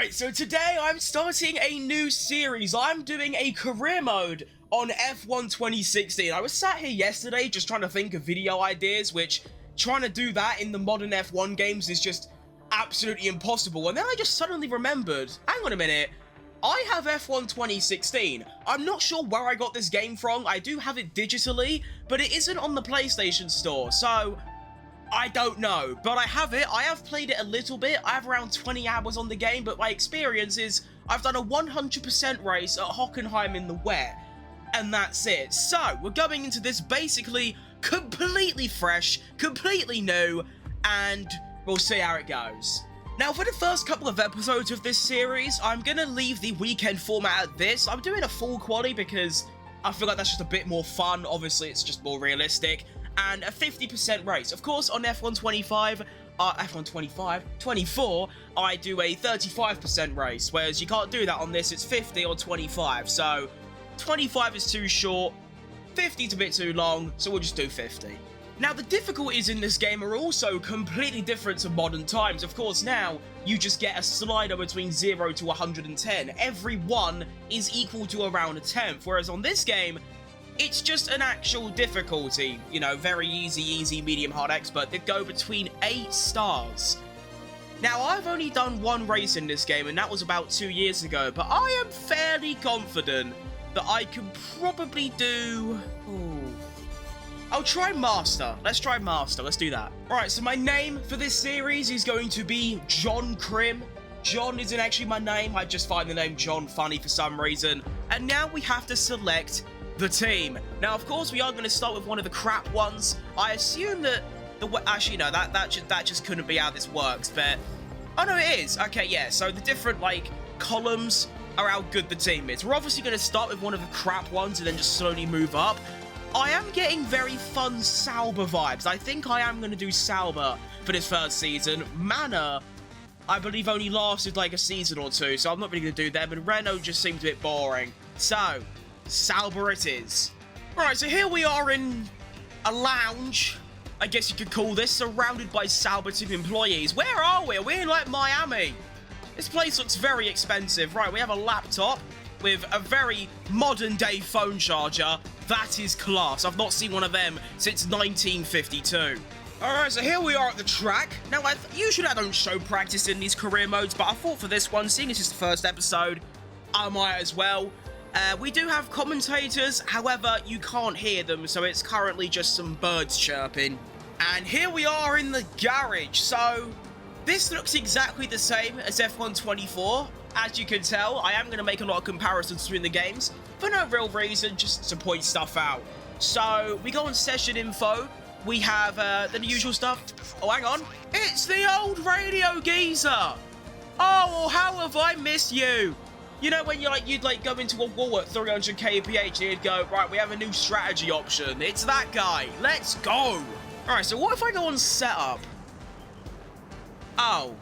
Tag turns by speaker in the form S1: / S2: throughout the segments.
S1: Right, so today I'm starting a new series. I'm doing a career mode on F1 2016. I was sat here yesterday just trying to think of video ideas, which trying to do that in the modern F1 games is just absolutely impossible. And then I just suddenly remembered, hang on a minute, I have F1 2016. I'm not sure where I got this game from. I do have it digitally, but it isn't on the PlayStation Store, so I don't know, but I have it. I have played it a little bit. I have around 20 hours on the game, but my experience is I've done a 100% race at Hockenheim in the wet, and that's it. So, we're going into this basically completely fresh, completely new, and we'll see how it goes. Now, for the first couple of episodes of this series, I'm going to leave the weekend format at this. I'm doing a full quali because I feel like that's just a bit more fun. Obviously, it's just more realistic. And a 50% race. Of course, on F1 24, I do a 35% race, whereas you can't do that on this, it's 50 or 25, so 25 is too short, 50 is a bit too long, so we'll just do 50. Now, the difficulties in this game are also completely different to modern times. Of course, now, you just get a slider between 0 to 110. Every one is equal to around a tenth, whereas on this game, it's just an actual difficulty, you know, very easy, medium, hard, expert, that go between 8 stars. Now, I've only done one race in this game, and that was about 2 years ago, but I am fairly confident that I can probably do... I'll try Master. Let's try Master. Let's do that. Alright, so my name for this series is going to be John Krim. John isn't actually my name. I just find the name John funny for some reason. And now we have to select the team. Now, of course, we are going to start with one of the crap ones. I assume that actually, no, that just couldn't be how this works, but... Oh, no, it is. Okay, yeah, so the different, like, columns are how good the team is. We're obviously going to start with one of the crap ones and then just slowly move up. I am getting very fun Sauber vibes. I think I am going to do Sauber for this first season. Manor, I believe, only lasted, like, a season or two, so I'm not really going to do them, and Renault just seemed a bit boring. So... Sauber it is. Right, so here we are in a lounge, I guess you could call this, surrounded by Sauber team employees. Where are we? Are we in, like, Miami? This place looks very expensive. Right, we have a laptop with a very modern-day phone charger. That is class. I've not seen one of them since 1952. Alright, so here we are at the track. Now, usually I don't show practice in these career modes, but I thought for this one, seeing as it's the first episode, I might as well. We do have commentators, however, you can't hear them, so it's currently just some birds chirping. And here we are in the garage, so this looks exactly the same as F1 24. As you can tell, I am going to make a lot of comparisons between the games, for no real reason, just to point stuff out. So, we go on session info, we have the usual stuff. Oh, hang on, it's the old radio geezer! Oh, how have I missed you? You know, when you'd go into a wall at 300 kph and you'd go, right, we have a new strategy option. It's that guy. Let's go. All right, so what if I go on setup? Oh.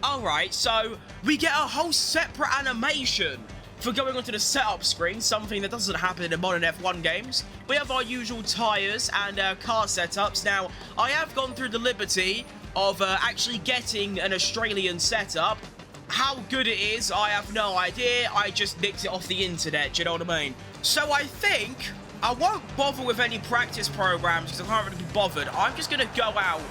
S1: All right, so we get a whole separate animation for going onto the setup screen, something that doesn't happen in the modern F1 games. We have our usual tyres and car setups. Now, I have gone through the liberty of actually getting an Australian setup. How good it is, I have no idea. I just nicked it off the internet, do you know what I mean? So I think I won't bother with any practice programs because I can't really be bothered. I'm just going to go out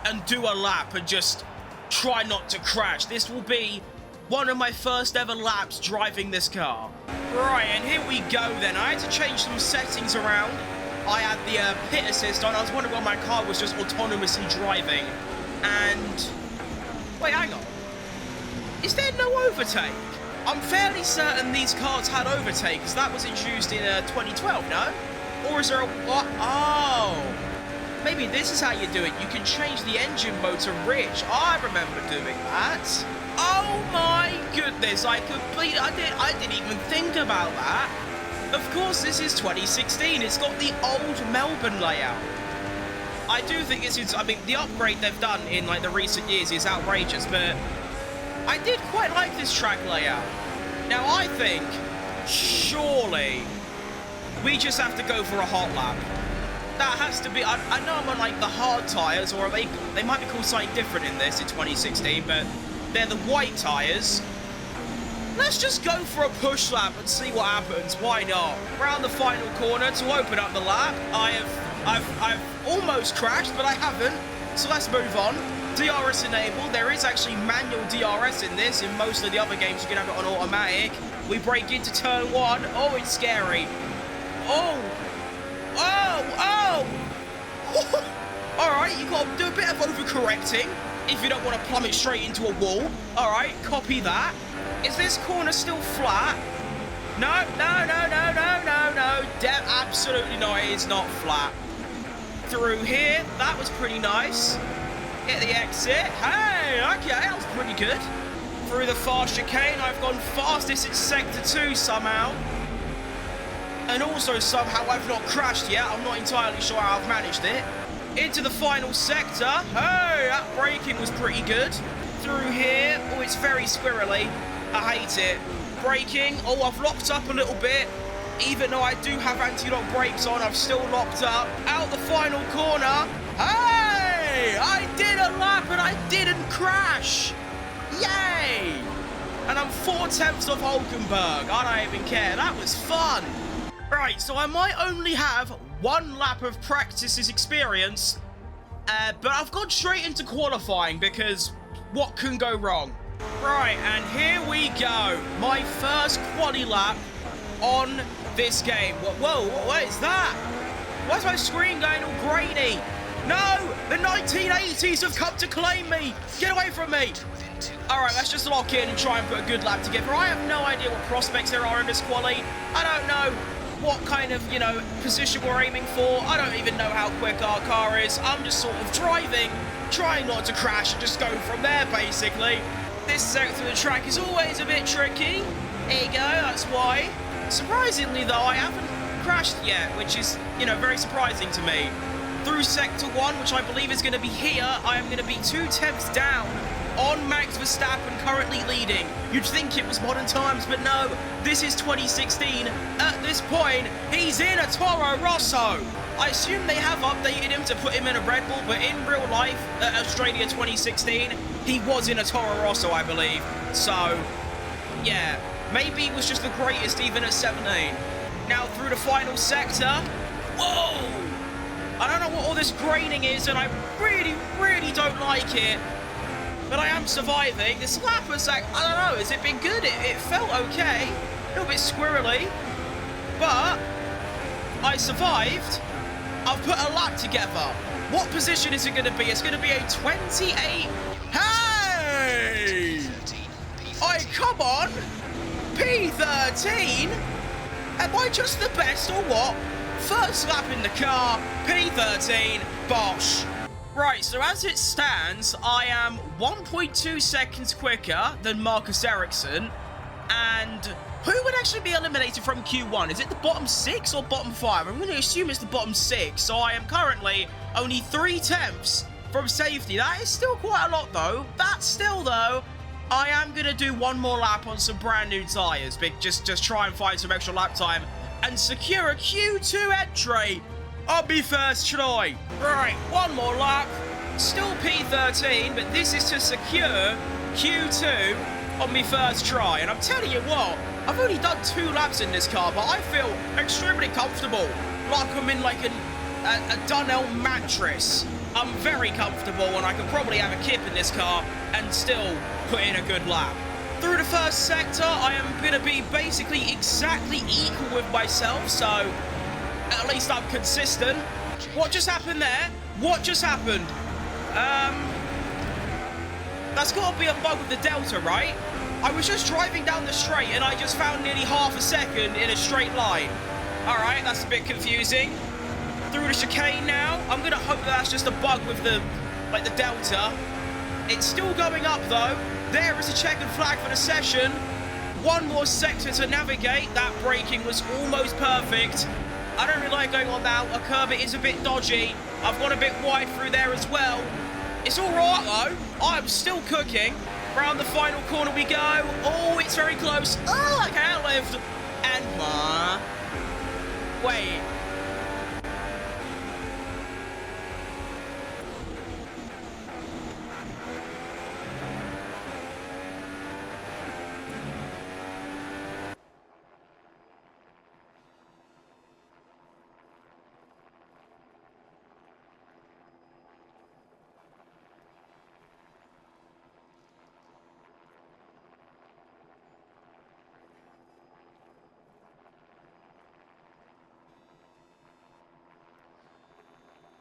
S1: and do a lap and just try not to crash. This will be one of my first ever laps driving this car. Right, and here we go then. I had to change some settings around. I had the pit assist on. I was wondering why my car was just autonomously driving. And... wait, hang on. Is there no overtake? I'm fairly certain these cars had overtake, because that was introduced in 2012, no? Or is there a... what? Oh. Maybe this is how you do it. You can change the engine mode to rich. I remember doing that. Oh my goodness, I didn't even think about that. Of course, this is 2016. It's got the old Melbourne layout. I do think this is... I mean, the upgrade they've done in, like, the recent years is outrageous, but... I did quite like this track layout. Now, I think, surely, we just have to go for a hot lap. That has to be... I know I'm on, like, the hard tyres, or they might be called something different in this in 2016, but they're the white tyres. Let's just go for a push lap and see what happens. Why not? Round the final corner to open up the lap. I've almost crashed, but I haven't. So let's move on. DRS enabled. There is actually manual DRS in this. In most of the other games, you can have it on automatic. We break into turn 1. Oh, it's scary. Oh. Oh. All right, you've got to do a bit of overcorrecting if you don't want to plummet straight into a wall. All right, copy that. Is this corner still flat? No. Absolutely not. It is not flat. Through here, that was pretty nice. Get the exit. Hey, okay, that was pretty good. Through the fast chicane, I've gone fastest in Sector 2 somehow. And also somehow I've not crashed yet. I'm not entirely sure how I've managed it. Into the final sector. Hey, that braking was pretty good. Through here. Oh, it's very squirrely. I hate it. Braking. Oh, I've locked up a little bit. Even though I do have anti-lock brakes on, I've still locked up. Out the final corner. Hey! I did a lap and I didn't crash. Yay! And I'm 4/10 of Hulkenberg. I don't even care. That was fun. Right, so I might only have 1 lap of practice's experience, but I've gone straight into qualifying because what can go wrong? Right, and here we go. My first quali lap on this game. Whoa, what is that? Why's my screen going all grainy? No, the 1980s have come to claim me. Get away from me. All right, let's just lock in and try and put a good lap together. I have no idea what prospects there are in this quali. I don't know what kind of, position we're aiming for. I don't even know how quick our car is. I'm just sort of driving, trying not to crash and just go from there, basically. This sector of the track is always a bit tricky. There you go, that's why. Surprisingly, though, I haven't crashed yet, which is, very surprising to me. Through Sector 1, which I believe is going to be here, I am going to be 2/10 down on Max Verstappen, currently leading. You'd think it was modern times, but no, this is 2016. At this point, he's in a Toro Rosso. I assume they have updated him to put him in a Red Bull, but in real life, at Australia 2016, he was in a Toro Rosso, I believe. So, yeah, maybe he was just the greatest even at 17. Now through the final sector. Whoa! I don't know what all this graining is, and I really, really don't like it. But I am surviving. This lap was like, I don't know, has it been good? It felt okay. A little bit squirrely. But I survived. I've put a lap together. What position is it going to be? It's going to be a 28. Hey! Oh, come on. P13? Am I just the best or what? First lap in the car, P13, bosh. Right, so as it stands, I am 1.2 seconds quicker than Marcus Ericsson. And who would actually be eliminated from Q1? Is it the bottom 6 or bottom 5? I'm going to assume it's the bottom 6. So I am currently only 3/10 from safety. That is still quite a lot, though. That still, though, I am going to do 1 more lap on some brand new tyres. Just try and find some extra lap time and secure a Q2 entry on my first try. Right, 1 more lap. Still P13, but this is to secure Q2 on my first try. And I'm telling you what, I've only done 2 laps in this car, but I feel extremely comfortable. Like I'm in like a Dunhill mattress. I'm very comfortable, and I could probably have a kip in this car and still put in a good lap. Through the first sector, I am going to be basically exactly equal with myself, so at least I'm consistent. What just happened there? What just happened? That's got to be a bug with the Delta, right? I was just driving down the straight and I just found nearly half a second in a straight line. Alright, that's a bit confusing. Through the chicane now. I'm going to hope that's just a bug with the Delta. It's still going up, though. There is a checkered flag for the session. 1 more sector to navigate. That braking was almost perfect. I don't really like going on now. A curb, it is a bit dodgy. I've gone a bit wide through there as well. It's all right, though. I'm still cooking. Round the final corner we go. Oh, it's very close. Oh, I can't lift. And wait.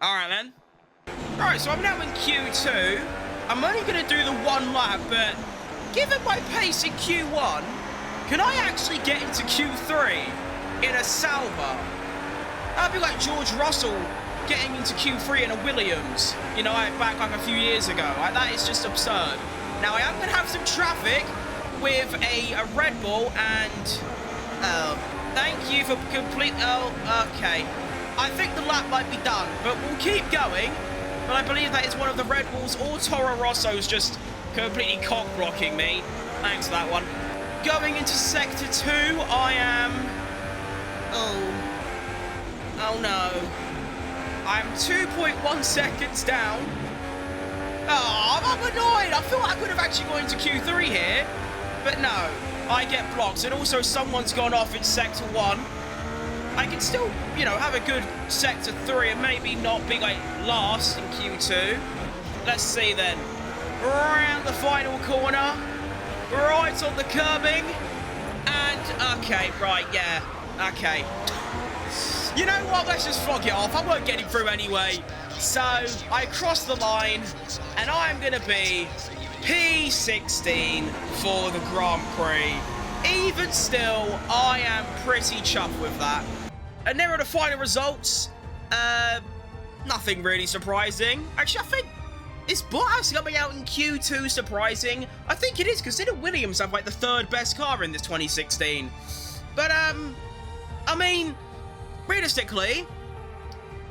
S1: Alright then. Alright, so I'm now in Q2. I'm only going to do the one lap, but given my pace in Q1, can I actually get into Q3 in a Sauber? That'd be like George Russell getting into Q3 in a Williams, you know, back like a few years ago. That is just absurd. Now, I am going to have some traffic with a Red Bull, and... thank you for complete... Oh, okay. I think the lap might be done, but we'll keep going. But I believe that is one of the Red Bulls or Toro Rossos just completely cock-blocking me. Thanks for that one. Going into Sector 2, I am... Oh no. I'm 2.1 seconds down. Oh, I'm annoyed. I feel like I could have actually gone into Q3 here. But no, I get blocked. And also someone's gone off in Sector 1. I can still, you know, have a good Sector 3 and maybe not be like last in Q2. Let's see then. Around the final corner. Right on the curbing. And, okay, right, yeah. Okay. You know what? Let's just flog it off. I won't get him through anyway. So, I cross the line, and I'm going to be P16 for the Grand Prix. Even still, I am pretty chuffed with that. And there are the final results. Nothing really surprising. Actually, I think, is Bottas coming out in Q2 surprising? I think it is, consider Williams have like the third best car in this 2016. But, I mean... realistically,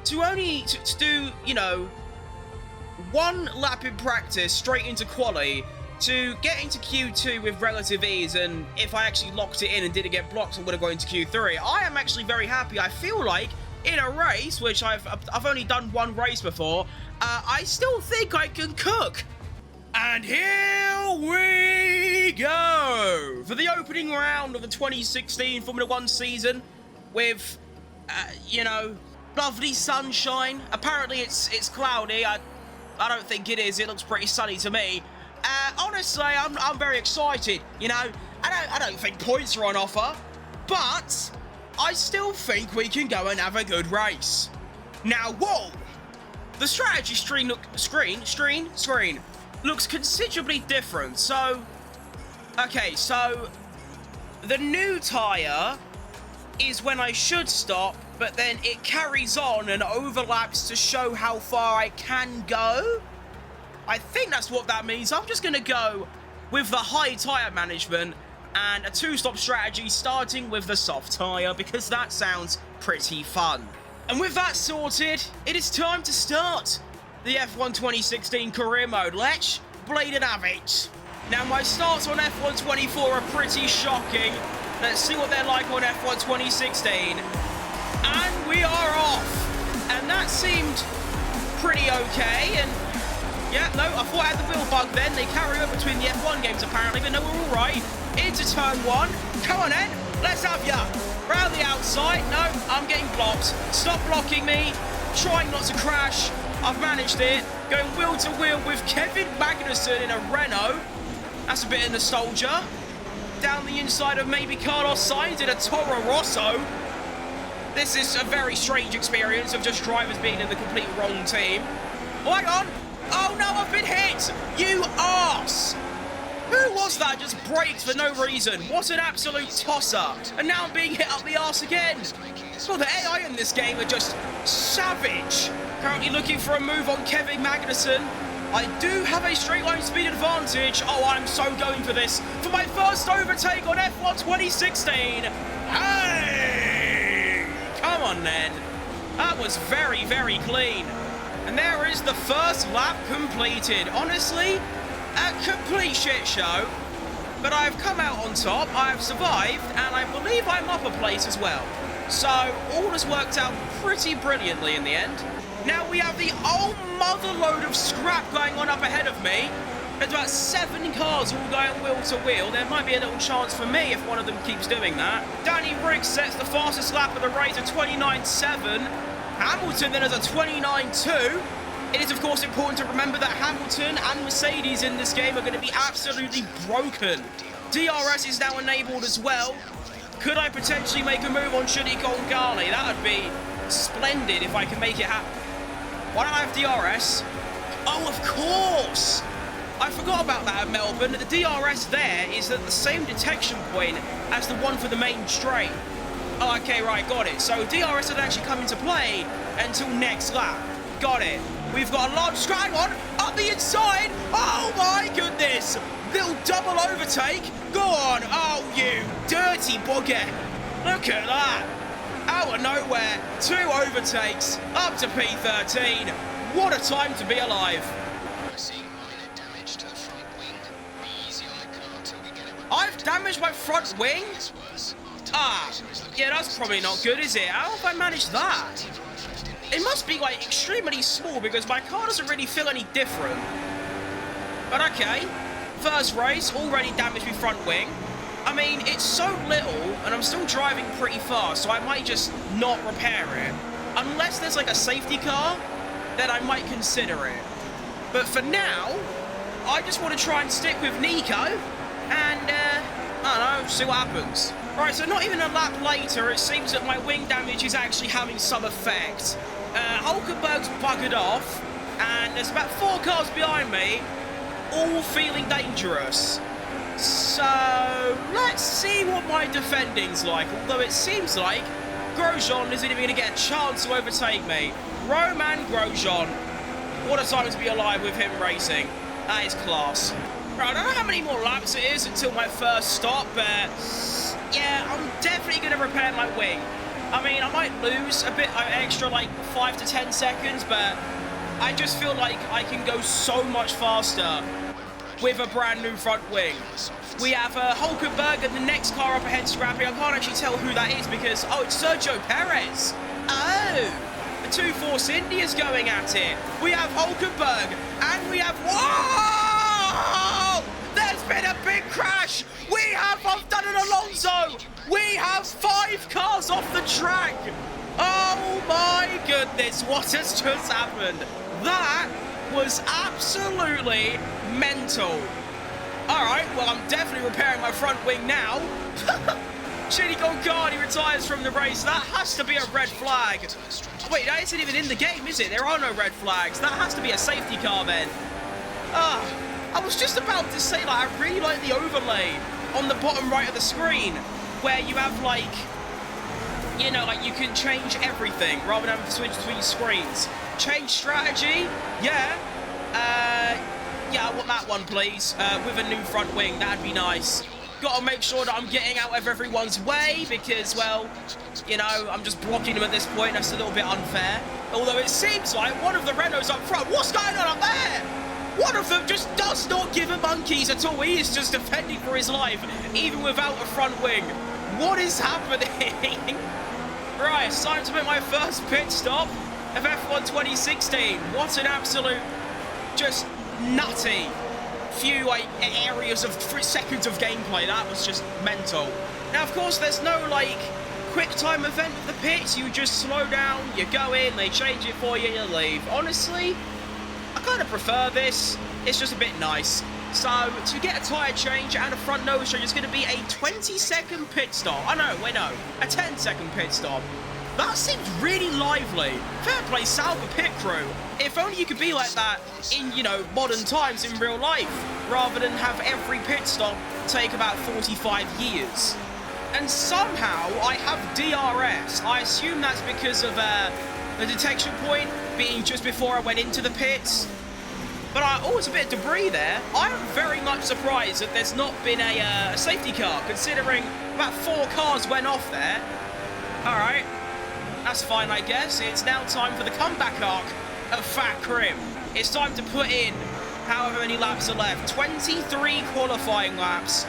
S1: to do, you know, one lap in practice straight into quali, to get into Q2 with relative ease, and if I actually locked it in and didn't get blocked, I would have gone into Q3. I am actually very happy. I feel like in a race, which I've only done one race before, I still think I can cook. And here we go for the opening round of the 2016 Formula 1 season with... you know, lovely sunshine. Apparently it's cloudy. I don't think it is. It looks pretty sunny to me. Honestly, I'm very excited. You know, I don't think points are on offer, but I still think we can go and have a good race. Now, whoa! The strategy screen looks considerably different. So, okay, so the new tyre is when I should stop, but then it carries on and overlaps to show how far I can go. I think that's what that means. I'm just going to go with the high tyre management and a two-stop strategy starting with the soft tyre because that sounds pretty fun. And with that sorted, it is time to start the F1 2016 career mode. Let's blade and have it. Now, my starts on F1 24 are pretty shocking. Let's see what they're like on F1 2016. And we are off. And that seemed pretty okay. And yeah, no, I thought I had the wheel bug then. They carry over between the F1 games apparently, but no, we're all right. Into turn 1. Come on then. Let's have ya. Round the outside. No, I'm getting blocked. Stop blocking me. Trying not to crash. I've managed it. Going wheel to wheel with Kevin Magnussen in a Renault. That's a bit of nostalgia. Down the inside of maybe Carlos Sainz in a Toro Rosso. This is a very strange experience of just drivers being in the complete wrong team. Oh, hang on. Oh no, I've been hit. You arse. Who was that just braked for no reason? What an absolute tosser. And now I'm being hit up the arse again. Well, the AI in this game are just savage. Currently looking for a move on Kevin Magnussen. I do have a straight line speed advantage. Oh, I'm so going for this. For my first overtake on F1 2016. Hey! Come on then. That was very, very clean. And there is the first lap completed. Honestly, a complete shit show. But I've come out on top, I've survived, and I believe I'm up a place as well. So, all has worked out pretty brilliantly in the end. Now we have the old mother load of scrap going on up ahead of me. There's about 7 cars all going wheel to wheel. There might be a little chance for me if one of them keeps doing that. Danny Riggs sets the fastest lap of the race at 29.7. Hamilton then has a 29.2. It is, of course, important to remember that Hamilton and Mercedes in this game are going to be absolutely broken. DRS is now enabled as well. Could I potentially make a move on Shudi Gongali? That would be splendid if I can make it happen. Why don't I have DRS? Oh, of course! I forgot about that at Melbourne. The DRS there is at the same detection point as the one for the main straight. Oh, okay, right, got it. So DRS doesn't actually come into play until next lap. Got it. We've got a large straight on up the inside. Oh my goodness! Little double overtake. Go on. Oh, you dirty bugger. Look at that. Out of nowhere, 2 overtakes up to P13. What a time to be alive. I've damaged my front wing? Ah, yeah, that's probably not good, is it? How have I managed that? It must be, like, extremely small because my car doesn't really feel any different. But okay. First race, already damaged my front wing. I mean, it's so little, and I'm still driving pretty fast, so I might just not repair it. Unless there's, like, a safety car, then I might consider it. But for now, I just want to try and stick with Nico, and, I don't know, see what happens. Right, so not even a lap later, it seems that my wing damage is actually having some effect. Hulkenberg's buggered off, and there's about 4 cars behind me, all feeling dangerous. So, let's see what my defending's like, although it seems like Grosjean isn't even going to get a chance to overtake me. Roman Grosjean. What a time to be alive with him racing. That is class. Right, I don't know how many more laps it is until my first stop, but yeah, I'm definitely going to repair my wing. I mean, I might lose a bit extra, like 5 to 10 seconds, but I just feel like I can go so much faster with a brand new front wing. We have Hulkenberg and the next car up ahead scrapping. I can't actually tell who that is because, oh, it's Sergio Perez. Oh, the 2 Force India's going at it. We have Hulkenberg and we have, whoa! There's been a big crash. I've done an Alonso. We have 5 cars off the track. Oh my goodness, what has just happened? That was absolutely mental. Alright, well, I'm definitely repairing my front wing now. Shinny Goncardi retires from the race. That has to be a red flag. Wait, that isn't even in the game, is it? There are no red flags. That has to be a safety car then. I was just about to say, like, I really like the overlay on the bottom right of the screen where you have, like, you know, like, you can change everything rather than switch between screens. Change strategy? Yeah. Yeah, I want that one, please. With a new front wing, that'd be nice. Got to make sure that I'm getting out of everyone's way because, well, you know, I'm just blocking them at this point. That's a little bit unfair. Although it seems like one of the Renaults up front, what's going on up there? One of them just does not give a monkeys at all. He is just defending for his life, even without a front wing. What is happening? Right, it's time to make my first pit stop of F1 2016. What an absolute, just nutty few like areas of 3 seconds of gameplay. That was just mental. Now, of course, there's no like quick time event of the pits. You just slow down, you go in, they change it for you, you leave. Honestly, I kind of prefer this. It's just a bit nice. So, to get a tyre change and a front nose change, it's going to be a 20-second pit stop. I know, wait, no, a 10-second pit stop. That seems really lively. Fair play, Sauber pit crew. If only you could be like that in, you know, modern times in real life, rather than have every pit stop take about 45 years. And somehow I have DRS. I assume that's because of the detection point being just before I went into the pits. But it's a bit of debris there. I'm very much surprised that there's not been a safety car, considering about 4 cars went off there. All right, that's fine, I guess. It's now time for the comeback arc of Fat Krim. It's time to put in however many laps are left. 23 qualifying laps.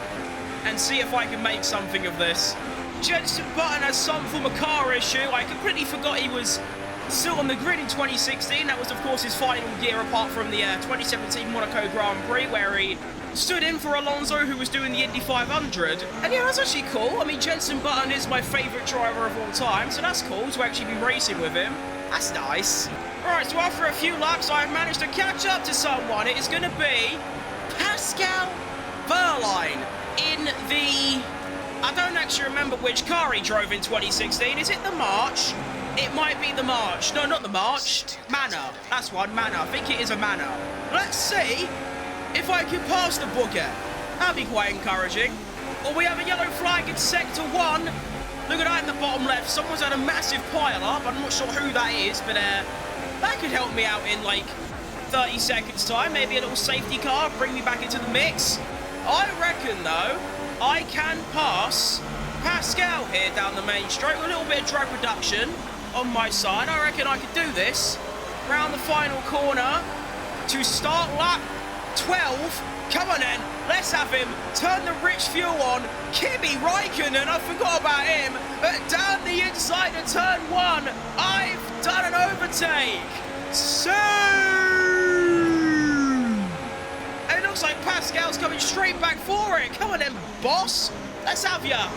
S1: And see if I can make something of this. Jenson Button has some form of car issue. I completely forgot he was still on the grid in 2016. That was, of course, his final year apart from the 2017 Monaco Grand Prix, where he stood in for Alonso, who was doing the Indy 500. And yeah, that's actually cool. I mean, Jenson Button is my favourite driver of all time, so that's cool to actually be racing with him. That's nice. Alright, so after a few laps, I've managed to catch up to someone. It is going to be Pascal Wehrlein in the... I don't actually remember which car he drove in 2016. Is it the March? It might be the March. No, not the March. Manor. That's one, Manor. I think it is a Manor. Let's see if I can pass the booger. That'd be quite encouraging. Or we have a yellow flag in Sector 1. Look at that in the bottom left. Someone's had a massive pile-up. I'm not sure who that is, but that could help me out in, like, 30 seconds' time. Maybe a little safety car, bring me back into the mix. I reckon, though, I can pass Pascal here down the main straight with a little bit of drag reduction on my side. I reckon I could do this. Round the final corner to start lap 12. Come on then, let's have him. Turn the rich fuel on. Kimi Räikkönen, I forgot about him. But down the inside of turn 1, I've done an overtake. So, and it looks like Pascal's coming straight back for it. Come on then, boss. Let's have ya.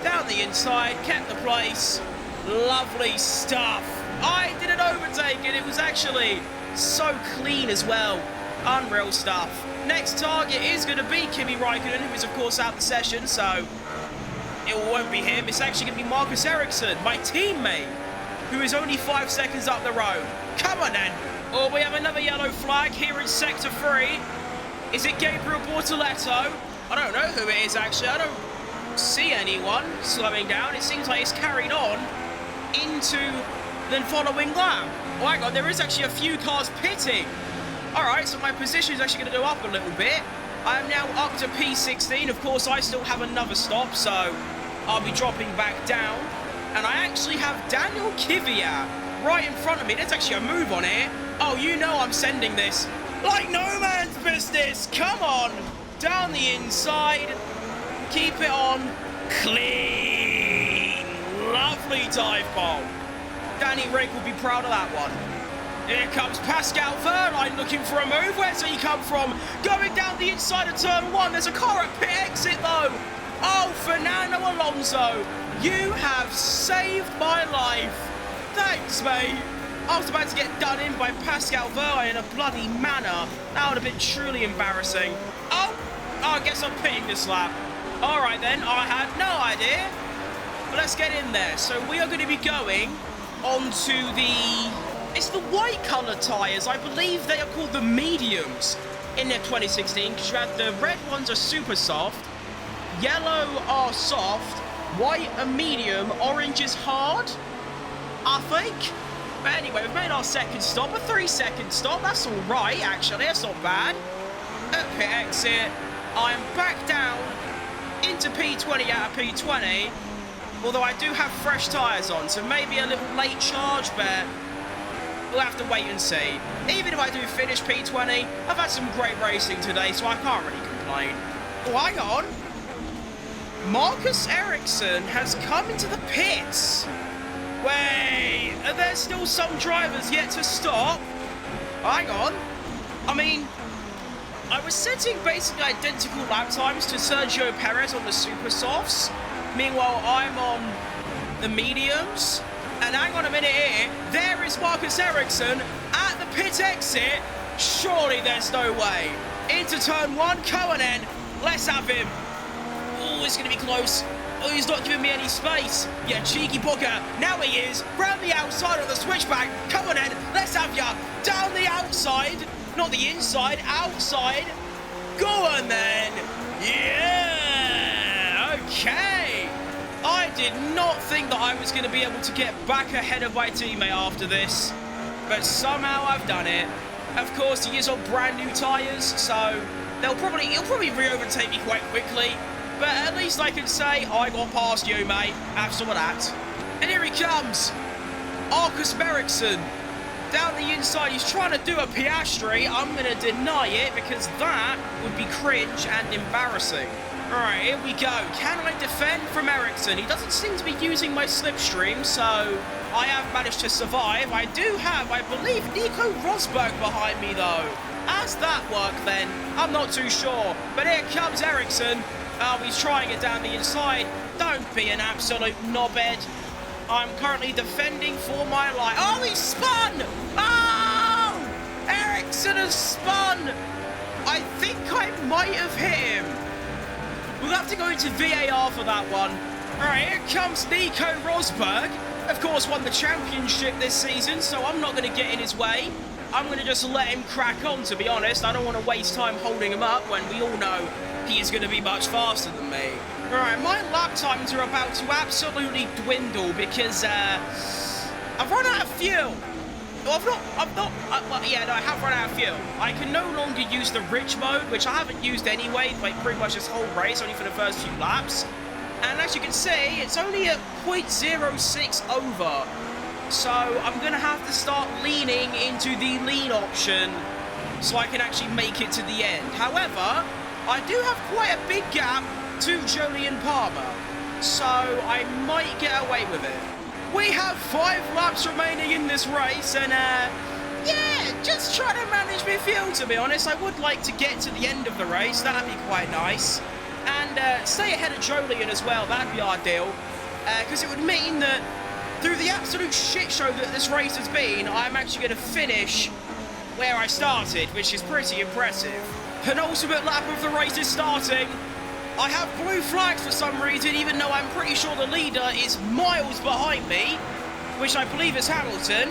S1: Down the inside, kept the place. Lovely stuff. I did an overtake and it was actually so clean as well. Unreal stuff. Next target is going to be Kimi Räikkönen, who is of course out the session, so it won't be him. It's actually going to be Marcus Ericsson, my teammate, who is only 5 seconds up the road. Come on then. Oh, we have another yellow flag here in Sector 3. Is it Gabriel Bortoletto? I don't know who it is actually. I don't see anyone slowing down. It seems like it's carried on into the following lap. Oh, hang on, there is actually a few cars pitting. Alright, so my position is actually going to go up a little bit. I am now up to P16. Of course, I still have another stop, so I'll be dropping back down. And I actually have Daniel Kvyat right in front of me. There's actually a move on here. Oh, you know I'm sending this like no man's business. Come on. Down the inside. Keep it on. Clean. Lovely dive bomb. Danny Rick will be proud of that one. Here comes Pascal Wehrlein looking for a move. Where's he come from? Going down the inside of turn 1. There's a car at pit exit though. Oh, Fernando Alonso, you have saved my life. Thanks, mate. I was about to get done in by Pascal Wehrlein in a bloody manner. That would have been truly embarrassing. Oh, I guess I'm pitting this lap. All right then, I had no idea. But let's get in there. So we are going to be going onto the... It's the white colour tyres. I believe they are called the mediums in their 2016, because you have the red ones are super soft, yellow are soft, white are medium, orange is hard, I think. But anyway, we've made our second stop, a 3-second stop. That's all right, actually. That's not bad. At pit exit, I am back down into P20 out of P20, although I do have fresh tyres on, so maybe a little late charge, but we'll have to wait and see. Even if I do finish P20, I've had some great racing today, so I can't really complain. Oh, hang on. Marcus Ericsson has come into the pits. Wait, are there still some drivers yet to stop? Hang on. I mean, I was setting basically identical lap times to Sergio Perez on the super softs. Meanwhile, I'm on the mediums. And hang on a minute here, there is Marcus Ericsson at the pit exit. Surely there's no way. Into turn 1, Cohen, let's have him. Oh, it's going to be close. Oh, he's not giving me any space. Yeah, cheeky bugger. Now he is. Round the outside of the switchback. Come on then, let's have ya. Down the outside. Not the inside, outside. Go on then. Yeah, okay. I did not think that I was going to be able to get back ahead of my teammate after this, but somehow I've done it. Of course, he is on brand new tyres, so he'll probably re-overtake me quite quickly, but at least I can say, I got past you, mate. Have some of that. And here he comes. Marcus Ericsson. Down the inside, he's trying to do a Piastri. I'm going to deny it because that would be cringe and embarrassing. Alright, here we go. Can I defend from Ericsson? He doesn't seem to be using my slipstream, so I have managed to survive. I do have, I believe, Nico Rosberg behind me, though. Has that worked, then? I'm not too sure. But here comes Ericsson. Oh, he's trying it down the inside. Don't be an absolute knobhead. I'm currently defending for my life. Oh, he spun! Oh! Ericsson has spun! I think I might have hit him. We'll have to go into VAR for that one. All right, here comes Nico Rosberg. of course, won the championship this season, so I'm not going to get in his way. I'm going to just let him crack on, to be honest. I don't want to waste time holding him up when we all know he is going to be much faster than me. Alright, my lap times are about to absolutely dwindle because I've run out of fuel. Well, I have run out of fuel. I can no longer use the rich mode, which I haven't used anyway, like pretty much this whole race, only for the first few laps. And as you can see, it's only at 0.06 over. So I'm going to have to start leaning into the lean option so I can actually make it to the end. However, I do have quite a big gap to Jolyon Palmer, so I might get away with it. We have 5 laps remaining in this race, and yeah, just trying to manage my fuel, to be honest. I would like to get to the end of the race, that'd be quite nice. And stay ahead of Jolyon as well, that'd be ideal. Because it would mean that through the absolute shit show that this race has been, I'm actually going to finish where I started, which is pretty impressive. Penultimate lap of the race is starting. I have blue flags for some reason, even though I'm pretty sure the leader is miles behind me, which I believe is Hamilton.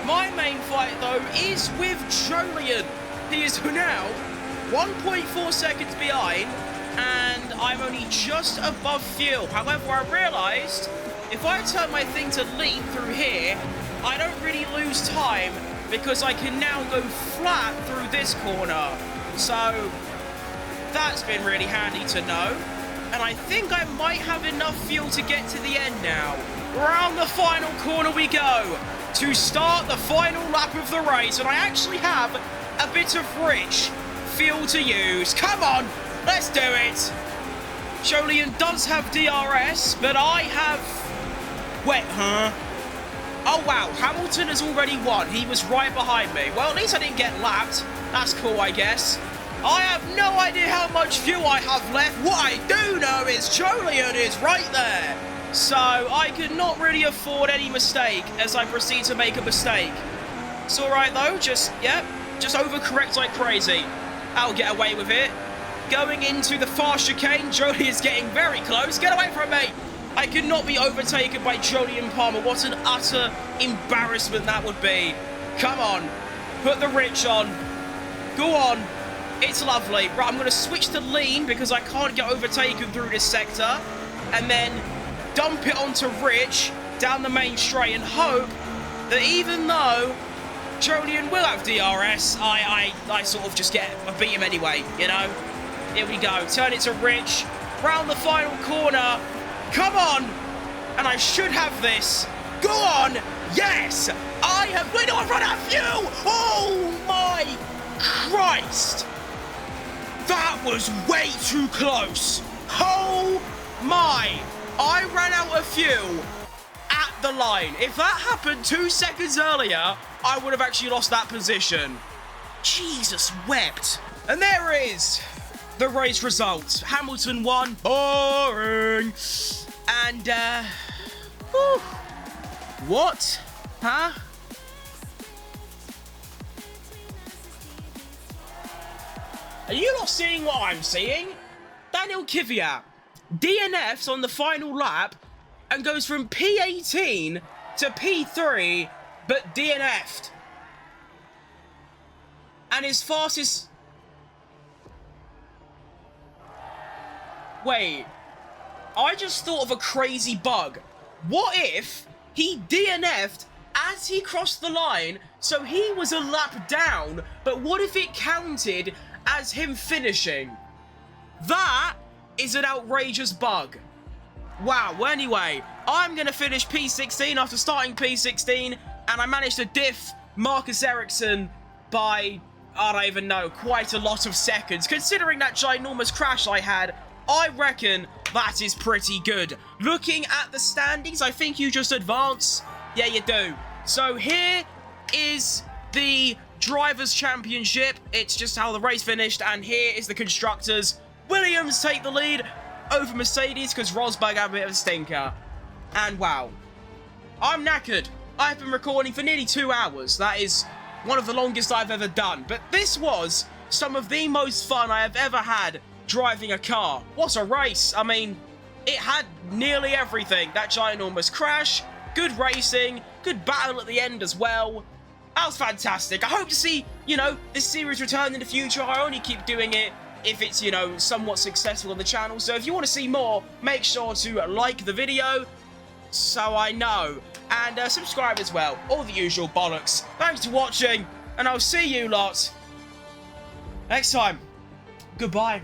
S1: My main fight, though, is with Jolyon. He is now 1.4 seconds behind, and I'm only just above fuel. However, I realised if I turn my thing to lean through here, I don't really lose time because I can now go flat through this corner. So that's been really handy to know. And I think I might have enough fuel to get to the end now. Round the final corner we go to start the final lap of the race. And I actually have a bit of rich fuel to use. Come on, let's do it. Jolyon does have DRS, but I have... Wait, huh? Oh, wow. Hamilton has already won. He was right behind me. Well, at least I didn't get lapped. That's cool, I guess. I have no idea how much fuel I have left. What I do know is Jolyon is right there. So I could not really afford any mistake as I proceed to make a mistake. It's all right, though. Just overcorrect like crazy. I'll get away with it. Going into the fast chicane, Jolyon is getting very close. Get away from me. I could not be overtaken by Jolyon Palmer. What an utter embarrassment that would be. Come on. Put the rich on. Go on. It's lovely. Right, I'm going to switch to lean because I can't get overtaken through this sector. And then dump it onto rich down the main straight and hope that even though Jolyon will have DRS, I sort of just beat him anyway, you know? Here we go. Turn it to rich. Round the final corner. Come on! And I should have this. Go on! Yes! I have... Wait, no, I've run out of fuel! Oh, my Christ! That was way too close. Oh, my. I ran out of fuel at the line. If that happened 2 seconds earlier, I would have actually lost that position. Jesus wept. And there is the race results. Hamilton won. Boring. And, whew. What? Huh? Are you not seeing what I'm seeing? Daniel Kvyat DNFs on the final lap and goes from P18 to P3, but DNF'd. And his fastest... Wait. I just thought of a crazy bug. What if he DNF'd as he crossed the line, so he was a lap down, but what if it counted as him finishing? That is an outrageous bug. Wow, well, anyway, I'm going to finish P16 after starting P16, and I managed to diff Marcus Ericsson by, I don't even know, quite a lot of seconds. Considering that ginormous crash I had, I reckon that is pretty good. Looking at the standings, I think you just advance. Yeah, you do. So here is the Drivers' Championship. It's just how the race finished, and here is the Constructors. Williams take the lead over Mercedes because Rosberg had a bit of a stinker. And wow, I'm knackered. I've been recording for nearly 2 hours. That is one of the longest I've ever done. But this was some of the most fun I have ever had driving a car. What a race. I mean, it had nearly everything. That ginormous crash, Good racing, good battle at the end as well. That was fantastic. I hope to see, you know, this series return in the future. I only keep doing it if it's, you know, somewhat successful on the channel. So if you want to see more, make sure to like the video so I know. And subscribe as well. All the usual bollocks. Thanks for watching, and I'll see you lot next time. Goodbye.